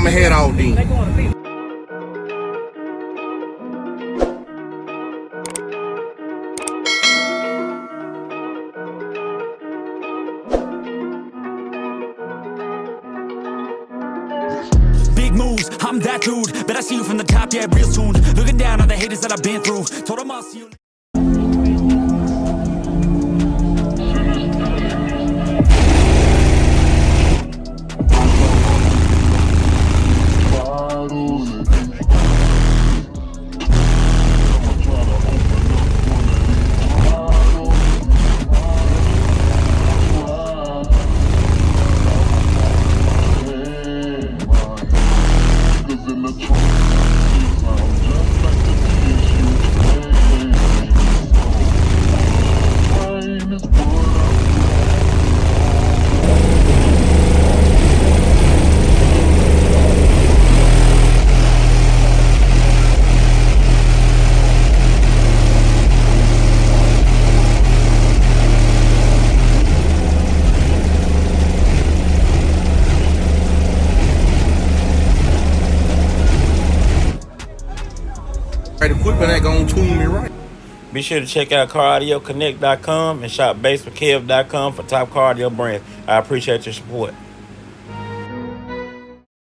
I'ma head out then. Big moves, I'm that dude. Bet I see you from the top, yeah, real soon. Looking down on the haters that I've been through. Told them I'll see you. Equipment ain't gonna tune me right. Be sure to check out CarAudioConnect.com and shop BASSWITHKEV.com for top car audio brands. I appreciate your support.